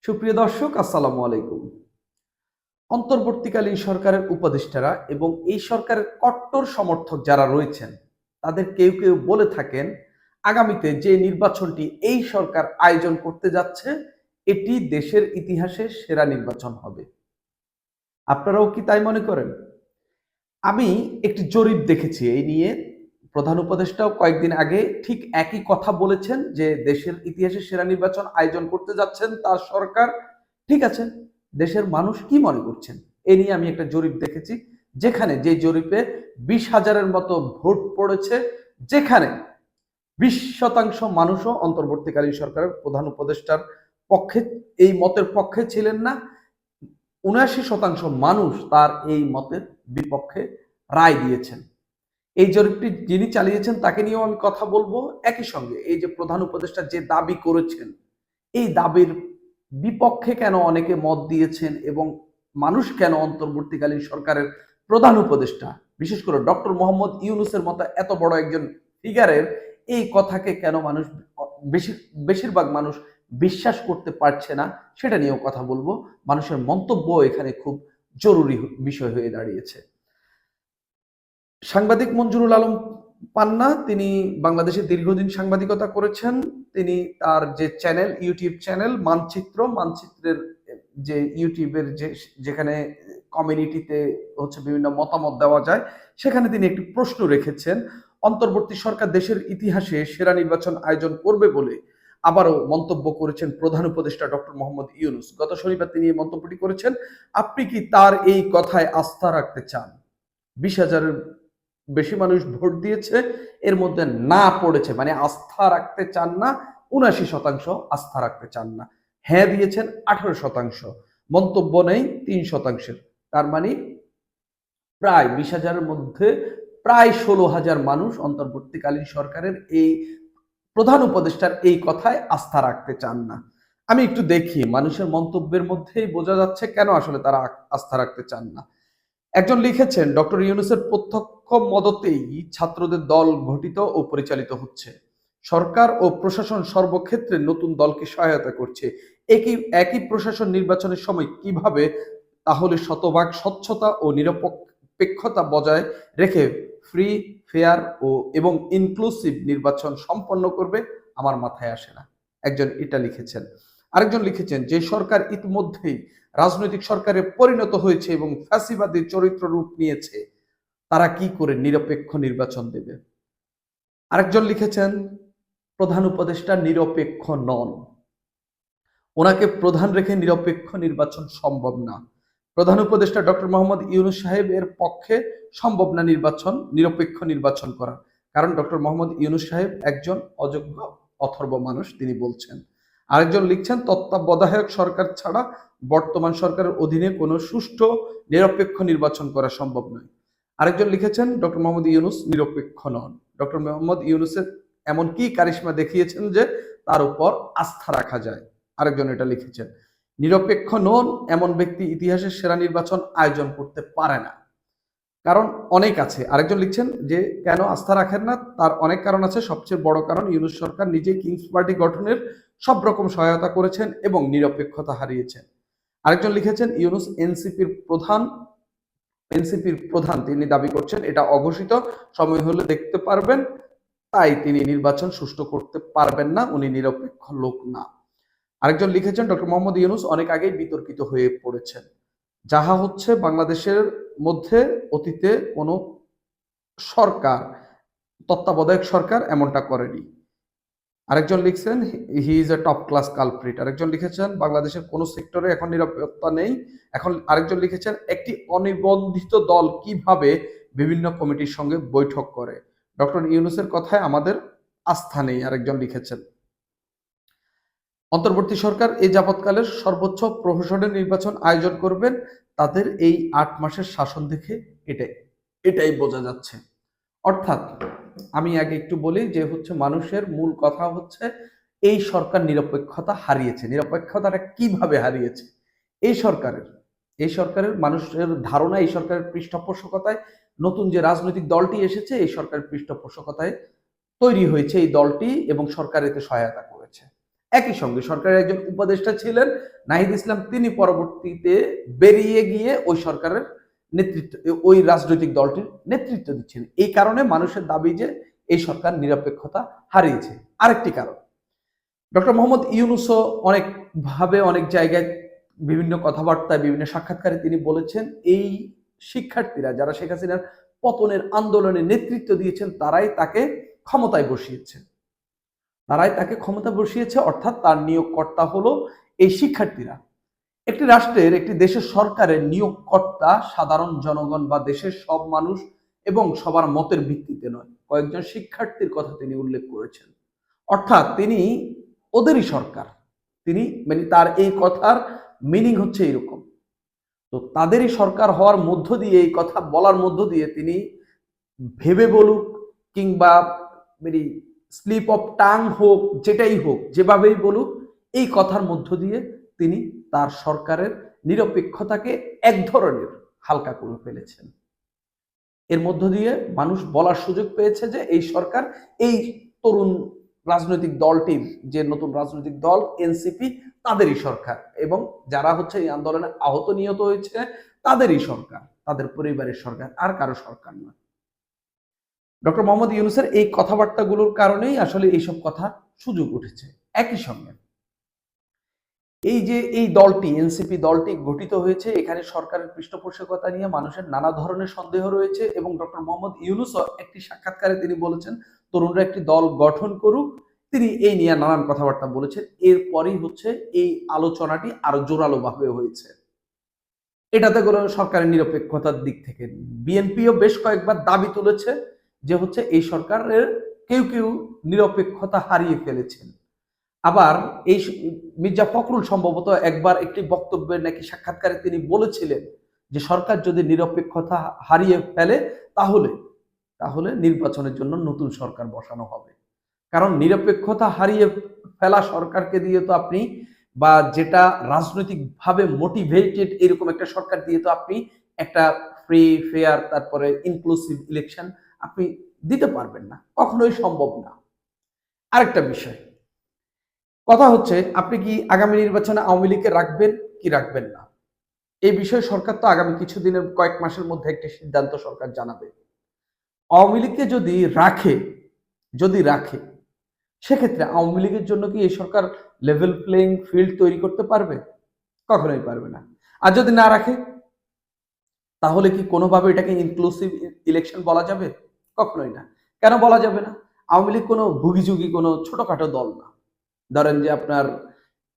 সুপ্রিয় দর্শক, আসসালামু আলাইকুম। অন্তর্বর্তীকালীন সরকারের উপদেষ্টারা এবং এই সরকারের কট্টর সমর্থক যারা রয়েছেন, তাদের কেউ কেউ বলে থাকেন আগামীতে যে নির্বাচনটি এই সরকার আয়োজন করতে যাচ্ছে, এটি দেশের ইতিহাসে সেরা নির্বাচন হবে। আপনারাও কি তাই মনে করেন? আমি একটি জরিপ দেখেছি এই নিয়ে। প্রধান উপদেষ্টাও কয়েকদিন আগে ঠিক একই কথা বলেছেন যে দেশের ইতিহাসে সেরা নির্বাচন আয়োজন করতে যাচ্ছেন তার সরকার। ঠিক আছে, দেশের মানুষ কি মনে করছেন এ নিয়ে আমি একটা জরিপ দেখেছি, যেখানে যে জরিপে 20,000-এর মতো ভোট পড়েছে, যেখানে 20% মানুষও অন্তর্বর্তীকালীন সরকারের প্রধান উপদেষ্টার পক্ষে, এই মতের পক্ষে ছিলেন না। 79% মানুষ তার এই মতের বিপক্ষে রায় দিয়েছেন। এই জরিপটি যিনি চালিয়েছেন তাকে নিয়েও আমি কথা বলবো। একই সঙ্গে এই যে প্রধান উপদেষ্টা যে দাবি করেছেন, এই দাবির বিপক্ষে কেন অনেকে মত দিয়েছেন এবং মানুষ কেন অন্তর্বর্তীকালীন সরকারের প্রধান উপদেষ্টা, বিশেষ করে ডক্টর মোহাম্মদ ইউনূসের মতো এত বড় একজন ফিগারের এই কথাকে কেন মানুষ বেশিরভাগ মানুষ বিশ্বাস করতে পারছে না, সেটা নিয়েও কথা বলবো। মানুষের মন্তব্য এখানে খুব জরুরি বিষয় হয়ে দাঁড়িয়েছে। সাংবাদিক মঞ্জুরুল আলম পান্না, তিনি বাংলাদেশে দীর্ঘদিন সাংবাদিকতা করেছেন। তিনি তার যে চ্যানেল, ইউটিউব চ্যানেল মানচিত্রের যে ইউটিউবের যেখানে কমিউনিটিতে হচ্ছে বিভিন্ন মতামত দেওয়া যায়, সেখানে তিনি একটি প্রশ্ন রেখেছেন। অন্তর্বর্তী সরকার দেশের ইতিহাসে সেরা নির্বাচন আয়োজন করবে বলে আবারও মন্তব্য করেছেন প্রধান উপদেষ্টা ডক্টর মোহাম্মদ ইউনূস। গত শনিবার তিনি এই মন্তব্যটি করেছেন। আপনি কি তার এই কথায় আস্থা রাখতে চান? 20,000-এর বেশি মানুষ ভোট দিয়েছে, এর মধ্যে না পড়েছে, মানে আস্থা রাখতে চান না 79%, আস্থা রাখতে চান না হ্যাঁ দিয়েছেন 18%, মন্তব্য নেই 3%। তার মানে প্রায় 20,000-এর মধ্যে প্রায় 16,000 মানুষ অন্তর্বর্তীকালীন সরকারের এই প্রধান উপদেষ্টার এই কথায় আস্থা রাখতে চান না। আমি একটু দেখি মানুষের মন্তব্যের মধ্যেই বোঝা যাচ্ছে কেন আসলে তারা আস্থা রাখতে চান না। একজন লিখেছেন, ডক্টর ইউনূসের প্রত্যক্ষ মদতেই ছাত্রদের দল গঠিত ও পরিচালিত হচ্ছে। সরকার ও প্রশাসন সর্বক্ষেত্রে নতুন দলকে সহায়তা করছে। একই একই প্রশাসন নির্বাচনের সময় কিভাবে তাহলে শতভাগ স্বচ্ছতা ও নিরপেক্ষতা বজায় রেখে ফ্রি, ফেয়ার এবং ইনক্লুসিভ নির্বাচন সম্পন্ন করবে, আমার মাথায় আসে না। একজন এটা লিখেছেন। আরেকজন লিখেছেন, যে সরকার ইতিমধ্যেই রাজনৈতিক সরকারে পরিণত হয়েছে এবং ফ্যাসিবাদী চরিত্র রূপ নিয়েছে, তারা কি করে নিরপেক্ষ নির্বাচন দেবে? আরেকজন লিখেছেন, প্রধান উপদেষ্টা নিরপেক্ষ নন, ওনাকে প্রধান রেখে নিরপেক্ষ নির্বাচন সম্ভব না। প্রধান উপদেষ্টা ডক্টর মোহাম্মদ ইউনূস সাহেব এর পক্ষে সম্ভব না নিরপেক্ষ নির্বাচন করা, কারণ ডক্টর মোহাম্মদ ইউনূস সাহেব একজন অযোগ্য অথর্ব মানুষ, তিনি বলছেন। আরেকজন লিখছেন, তত্ত্বাবধায়ক সরকার ছাড়া বর্তমান সরকারের অধীনে কোনো সুষ্ঠু নিরপেক্ষ নির্বাচন করা সম্ভব নয়। আরেকজন লিখেছেন, ডক্টর মোহাম্মদ ইউনূস নিরপেক্ষ নন। ডক্টর মোহাম্মদ ইউনূসের এমন কি কারিশমা দেখিয়েছেন যে তার উপর আস্থা রাখা যায়। আরেকজন এটা লিখেছেন, নিরপেক্ষ নন এমন ব্যক্তি ইতিহাসের সেরা নির্বাচন আয়োজন করতে পারে না, কারণ অনেক আছে। আরেকজন লিখছেন যে কেন আস্থা রাখেন না, তার অনেক কারণ আছে। সবচেয়ে বড় কারণ, ইউনূস সরকার নিজেই কিংস পার্টি গঠনের সব রকম সহায়তা করেছেন এবং নিরপেক্ষতা হারিয়েছেন। আরেকজন লিখেছেন, ইউনূস এনসিপির প্রধান, তিনি দাবি করছেন এটা অঘোষিত, সময় হলে দেখতে পারবেন, তাই তিনি নির্বাচন সুষ্ঠু করতে পারবেন না, উনি নিরপেক্ষ লোক না। আরেকজন লিখেছেন, ডক্টর মোহাম্মদ ইউনূস অনেক আগেই বিতর্কিত হয়ে পড়েছেন, যাহা হচ্ছে বাংলাদেশের মধ্যে অতীতে কোনো সরকার, তত্ত্বাবধায়ক সরকার এমনটা করেনি। আরেকজন লিখছেন, he is a top class culprit. আরেকজন লিখেছেন, বাংলাদেশের কোনো সেক্টরে এখন নিরাপত্তা নেই। আরেকজন লিখেছেন, একটি অনিবন্ধিত দল কিভাবে বিভিন্ন কমিটির সঙ্গে বৈঠক করে, ডক্টর ইউনূসের কথায় আমাদের আস্থা নেই। আরেকজন লিখেছেন, অন্তর্বর্তী সরকার এই যাবৎকালের সর্বোচ্চ প্রহসনের নির্বাচন আয়োজন করবেন, তাদের এই 8 মাসের শাসন দেখে এটাই বোঝা যাচ্ছে। অর্থাৎ আমি আগে একটু বলি যে হচ্ছে মানুষের মূল কথা হচ্ছে এই সরকার নিরপেক্ষতা হারিয়েছে। নিরপেক্ষতাটা কিভাবে হারিয়েছে? এই সরকারের মানুষের ধারণা, এই সরকারের পৃষ্ঠপোষকতায় নতুন যে রাজনৈতিক দলটি এসেছে, এই সরকারের পৃষ্ঠপোষকতায় তৈরি হয়েছে এই দলটি এবং সরকার এতে সহায়তা করেছে। একই সঙ্গে সরকারের একজন উপদেষ্টা ছিলেন নাহিদ ইসলাম, তিনি পরবর্তীতে বেরিয়ে গিয়ে ওই সরকারের নেতৃত্ব, ওই রাজনৈতিক দলটির নেতৃত্ব দিচ্ছেন। এই কারণে মানুষের দাবি যে এই সরকার নিরপেক্ষতা হারিয়েছে। আরেকটি কারণ, ডক্টর মোহাম্মদ ইউনূসও অনেকভাবে অনেক জায়গায় বিভিন্ন কথাবার্তায় বিভিন্ন সাক্ষাৎকারে তিনি বলেছেন এই শিক্ষার্থীরা যারা শেখ হাসিনার পতনের আন্দোলনে নেতৃত্ব দিয়েছেন তারাই তাকে ক্ষমতায় বসিয়েছে, অর্থাৎ তার নিয়োগকর্তা হলো এই শিক্ষার্থীরা। একটি রাষ্ট্রের, একটি দেশের সরকারের নিয়োগকর্তা সাধারণ জনগণ বা দেশের সব মানুষ এবং সবার মতের ভিত্তিতে নয়, কয়েকজন শিক্ষার্থীর কথা তিনি উল্লেখ করেছেন। অর্থাৎ তিনি ওদেরই সরকার, তিনি মানে তার এই কথার মিনিং হচ্ছে এরকম। তো তাদেরই সরকার হওয়ার মধ্য দিয়ে, এই কথা বলার মধ্য দিয়ে তিনি ভেবে বলুক কিংবা মানে স্লিপ অফ টাং হোক, যেটাই হোক, যেভাবেই বলুক, এই কথার মধ্য দিয়ে তিনি তার সরকারের নিরপেক্ষতাকে এক ধরনের হালকা করে ফেলেছেন। এর মধ্য দিয়ে মানুষ বলার সুযোগ পেয়েছে যে এই সরকার, এই তরুণ রাজনৈতিক দলটির, যে নতুন রাজনৈতিক দল এনসিপি, তাদেরই সরকার, এবং যারা হচ্ছে এই আন্দোলনে আহত নিহত হয়েছে তাদেরই সরকার, তাদের পরিবারের সরকার, আর কারো সরকার নয়। ডক্টর মোহাম্মদ ইউনূসের এই কথাবার্তাগুলোর কারণেই আসলে এইসব কথা সুযোগ উঠেছে। একই সঙ্গে এই যে এই দলটি, এনসিপি দলটি গঠিত হয়েছে, এখানে সরকারের পৃষ্ঠপোষকতা নিয়ে মানুষের নানা ধরনের সন্দেহ রয়েছে, এবং ডক্টর মোহাম্মদ ইউনূসও একটি সাক্ষাৎকারে তিনি বলেছেন তরুণরা একটি দল গঠন করুক, তিনি এই নিয়ে নানান কথাবার্তা বলেছেন। এরপরই হচ্ছে এই আলোচনাটি আরো জোরালো ভাবে হয়েছে। এটাতে করে সরকারের নিরপেক্ষতার দিক থেকে বিএনপিও বেশ কয়েকবার দাবি তুলেছে যে হচ্ছে এই সরকারের কেউ কেউ নিরপেক্ষতা হারিয়ে ফেলেছেন। আবার এই মির্জা ফখরুল সম্ভবত একবার একটি বক্তব্যে নাকি সাক্ষাৎকারে তিনি বলেছিলেন যে সরকার যদি নিরপেক্ষতা হারিয়ে ফেলে তাহলে নির্বাচনের জন্য নতুন সরকার বসানো হবে। কারণ নিরপেক্ষতা হারিয়ে ফেলা সরকারকে দিয়ে তো আপনি, বা যেটা রাজনৈতিকভাবে মোটিভেটেড এরকম একটা সরকার দিয়ে তো আপনি একটা ফ্রি ফেয়ার তারপরে ইনক্লুসিভ ইলেকশন আপনি দিতে পারবেন না, কখনোই সম্ভব না। আরেকটা বিষয়, কথা হচ্ছে আপনি কি আগামী নির্বাচনে আওয়ামী লীগকে রাখবেন কি রাখবেন না, এই বিষয়ে সরকার তো আগামী কিছুদিনের, কয়েক মাসের মধ্যে একটি সিদ্ধান্ত সরকার জানাবে। আওয়ামী লীগকে যদি রাখে সেক্ষেত্রে আওয়ামী লীগের জন্য কি এই সরকার লেভেল প্লেইং ফিল্ড তৈরি করতে পারবে? কখনোই পারবে না। আর যদি না রাখে তাহলে কি কোনোভাবে এটাকে ইনক্লুসিভ ইলেকশন বলা যাবে? কখনোই না। কেন বলা যাবে না? আওয়ামী লীগ কোনো ভুগিঝুগি কোনো ছোটখাটো দল না। ধরেন যে আপনার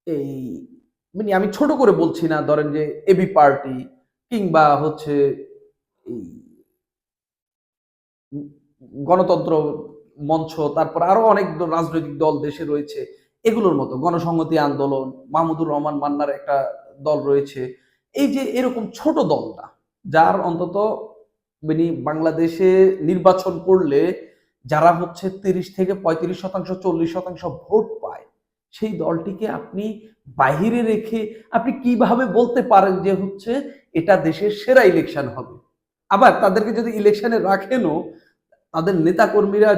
এই, মানে আমি ছোট করে বলছি না, ধরেন যে এবি পার্টি কিংবা হচ্ছে এই গণতন্ত্র মঞ্চ, তারপর আরো অনেক রাজনৈতিক দল দেশে রয়েছে, এগুলোর মতো গণসংহতি আন্দোলন, মাহমুদুর রহমান মান্নার একটা দল রয়েছে, এই যে এরকম ছোট দল না, যার অন্তত মানে বাংলাদেশে নির্বাচন করলে যারা হচ্ছে 30 থেকে 35%, 40% ভোট পায়, সেই দলটিকে আপনি বাহিরে রেখে আপনি কিভাবে বলতে পারেন যে হচ্ছে এটা দেশের সেরা ইলেকশন হবে? আবার তাদেরকে যদি ইলেকশনে রাখেনও, তাদের নেতাকর্মীরা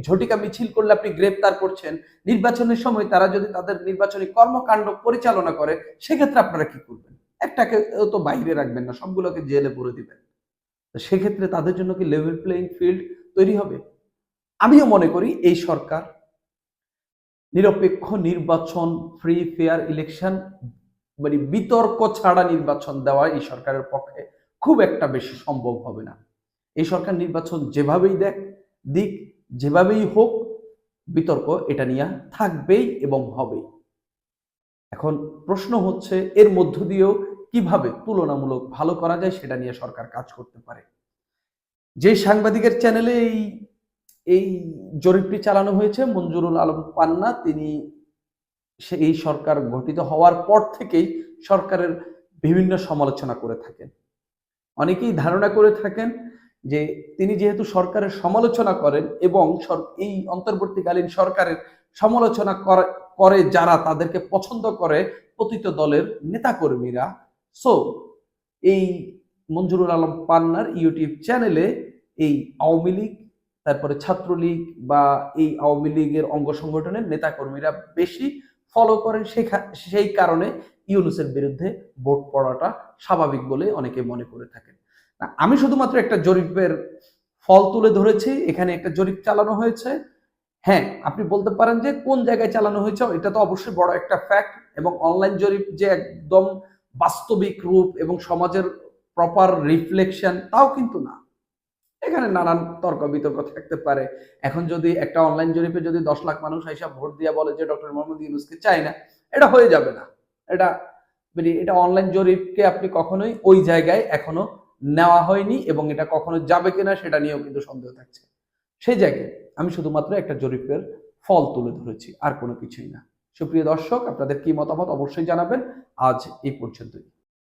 ঝটিকা মিছিল করলে আপনি গ্রেপ্তার করছেন, নির্বাচনের সময় তারা যদি তাদের নির্বাচনী কর্মকাণ্ড পরিচালনা করে, সেক্ষেত্রে আপনারা কি করবেন? একটাকে তো বাইরে রাখবেন না, সবগুলোকে জেলে ভরে দিবেন। সেক্ষেত্রে তাদের জন্য কি লেভেল প্লেইং ফিল্ড তৈরি হবে? আমিও মনে করি এই সরকার নিরপেক্ষ নির্বাচন, ফ্রি ফেয়ার ইলেকশন, মানে বিতর্ক ছাড়া নির্বাচন দেওয়া এই সরকারের পক্ষে খুব একটা বেশি সম্ভব হবে না। এই সরকার নির্বাচন যেভাবেই দিক, যেভাবেই হোক, বিতর্ক এটা নিয়ে থাকবেই এবং হবেই। এখন প্রশ্ন হচ্ছে এর মধ্য দিয়েও কিভাবে তুলনামূলক ভালো করা যায় সেটা নিয়ে সরকার কাজ করতে পারে। যে সাংবাদিকের চ্যানেলে এই জরিপটি চালানো হয়েছে, মঞ্জুরুল আলম পান্না, তিনি এই সরকার গঠিত হওয়ার পর থেকেই সরকারের বিভিন্ন সমালোচনা করে থাকেন। অনেকেই ধারণা করে থাকেন যে তিনি যেহেতু সরকারের সমালোচনা করেন এবং এই অন্তর্বর্তীকালীন সরকারের সমালোচনা করে যারা, তাদেরকে পছন্দ করে পতিত দলের নেতাকর্মীরা, সো এই মঞ্জুরুল আলম পান্নার ইউটিউব চ্যানেলে এই আওয়ামী লীগ, তারপরে ছাত্রলীগ বা এই আওয়ামী লীগের অঙ্গ সংগঠনের নেতাকর্মীরা বেশি ফলো করেন, সেই কারণে ইউনূসের বিরুদ্ধে ভোট পড়াটা স্বাভাবিক বলে অনেকে মনে করে থাকেন। আমি শুধুমাত্র একটা জরিপের ফল তুলে ধরেছি, এখানে একটা জরিপ চালানো হয়েছে। হ্যাঁ, আপনি বলতে পারেন যে কোন জায়গায় চালানো হয়েছে, এটা তো অবশ্যই বড় একটা ফ্যাক্ট, এবং অনলাইন জরিপ যে একদম বাস্তবিক রূপ এবং সমাজের প্রপার রিফ্লেকশন তাও কিন্তু না। এখানে নানান তর্ক বিতর্ক থাকতে পারে। এখন যদি একটা অনলাইন জরিপে যদি 10 লাখ মানুষ আইসা ভোট দিয়া বলে যে ডক্টর মোহাম্মদ ইউনূসকে চাই না, এটা হয়ে যাবে না। এটা এটা অনলাইন জরিপকে আপনি কখনোই ওই জায়গায় এখনো নেওয়া হয়নি, এবং এটা কখনো যাবে কিনা সেটা নিয়েও কিন্তু সন্দেহ থাকছে। সেই জায়গায় আমি শুধুমাত্র একটা জরিপের ফল তুলে ধরেছি, আর কোনো কিছুই না। সুপ্রিয় দর্শক, আপনাদের কি মতামত অবশ্যই জানাবেন। আজ এই পর্যন্তই।